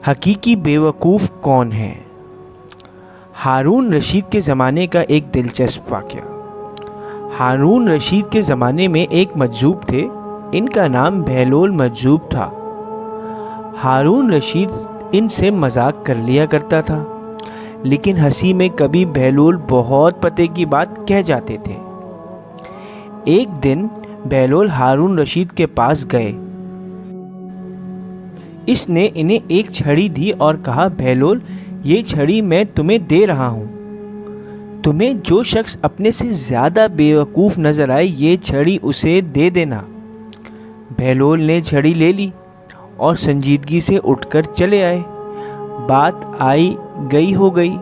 حقیقی بیوقوف کون ہے؟ ہارون رشید کے زمانے کا ایک دلچسپ واقعہ۔ ہارون رشید کے زمانے میں ایک مجذوب تھے، ان کا نام بہلول مجذوب تھا۔ ہارون رشید ان سے مذاق کر لیا کرتا تھا، لیکن ہنسی میں کبھی بہلول بہت پتے کی بات کہہ جاتے تھے۔ ایک دن بہلول ہارون رشید کے پاس گئے۔ اس نے انہیں ایک چھڑی دی اور کہا، بہلول، یہ چھڑی میں تمہیں دے رہا ہوں، تمہیں جو شخص اپنے سے زیادہ بیوقوف نظر آئے یہ چھڑی اسے دے دینا۔ بہلول نے چھڑی لے لی اور سنجیدگی سے اٹھ کر چلے آئے۔ بات آئی گئی ہو گئی،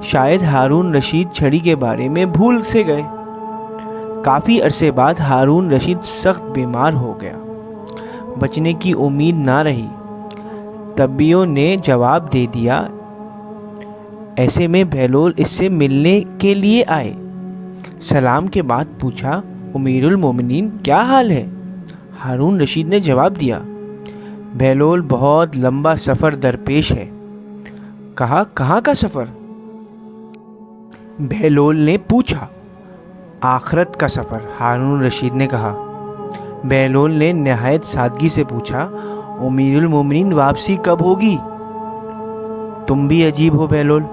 شاید ہارون رشید چھڑی کے بارے میں بھول سے گئے۔ کافی عرصے بعد ہارون رشید سخت بیمار ہو گیا، بچنے کی امید نہ رہی۔ طبیبوں نے جواب دے دیا۔ ایسے میں بہلول اس سے ملنے کے لیے آئے۔ سلام کے بعد پوچھا، امیر المومنین کیا حال ہے؟ ہارون رشید نے جواب دیا، بہلول، بہت لمبا سفر درپیش ہے۔ کہا، کہاں کا سفر؟ بہلول نے پوچھا۔ آخرت کا سفر، ہارون رشید نے کہا۔ بہلول نے نہایت سادگی سے پوچھا، امیر المومنین واپسی کب ہوگی؟ تم بھی عجیب ہو بہلول،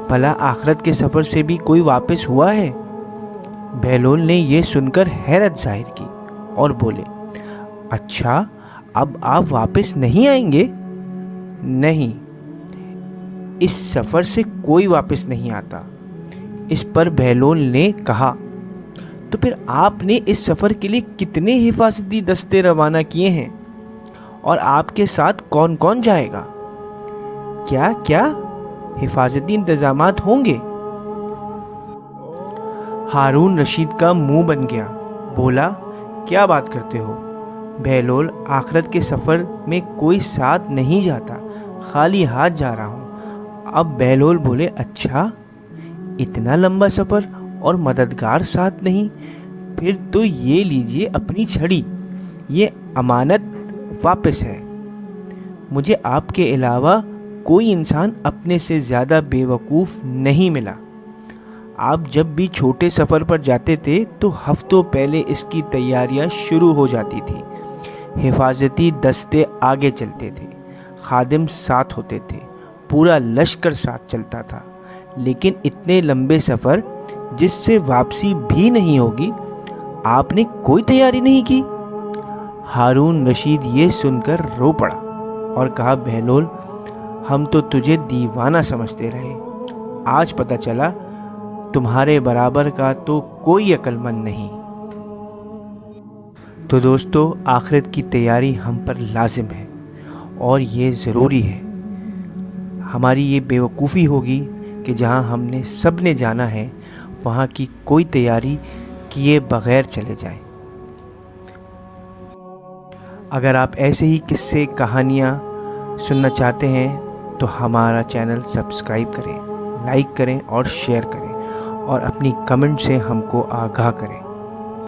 بھلا آخرت کے سفر سے بھی کوئی واپس ہوا ہے؟ بہلول نے یہ سن کر حیرت ظاہر کی اور بولے، اچھا، اب آپ واپس نہیں آئیں گے؟ نہیں، اس سفر سے کوئی واپس نہیں آتا۔ اس پر بہلول نے کہا، تو پھر آپ نے اس سفر کے لیے کتنے حفاظتی دستے روانہ کیے ہیں، اور آپ کے ساتھ کون کون جائے گا؟ کیا حفاظتی انتظامات ہوں گے؟ ہارون رشید کا منہ بن گیا، بولا، کیا بات کرتے ہو بہلول، آخرت کے سفر میں کوئی ساتھ نہیں جاتا، خالی ہاتھ جا رہا ہوں۔ اب بہلول بولے، اچھا، اتنا لمبا سفر اور مددگار ساتھ نہیں؟ پھر تو یہ لیجئے اپنی چھڑی، یہ امانت واپس ہے۔ مجھے آپ کے علاوہ کوئی انسان اپنے سے زیادہ بیوقوف نہیں ملا۔ آپ جب بھی چھوٹے سفر پر جاتے تھے تو ہفتوں پہلے اس کی تیاریاں شروع ہو جاتی تھی۔ حفاظتی دستے آگے چلتے تھے، خادم ساتھ ہوتے تھے، پورا لشکر ساتھ چلتا تھا، لیکن اتنے لمبے سفر جس سے واپسی بھی نہیں ہوگی، آپ نے کوئی تیاری نہیں کی؟ ہارون رشید یہ سن کر رو پڑا اور کہا، بہلول، ہم تو تجھے دیوانہ سمجھتے رہے، آج پتہ چلا تمہارے برابر کا تو کوئی عقل مند نہیں۔ تو دوستو، آخرت کی تیاری ہم پر لازم ہے اور یہ ضروری ہے۔ ہماری یہ بیوقوفی ہوگی کہ جہاں ہم نے سب نے جانا ہے وہاں کی کوئی تیاری کیے بغیر چلے جائیں۔ اگر آپ ایسے ہی قصے کہانیاں سننا چاہتے ہیں تو ہمارا چینل سبسکرائب کریں، لائک کریں اور شیئر کریں، اور اپنی کمنٹ سے ہم کو آگاہ کریں۔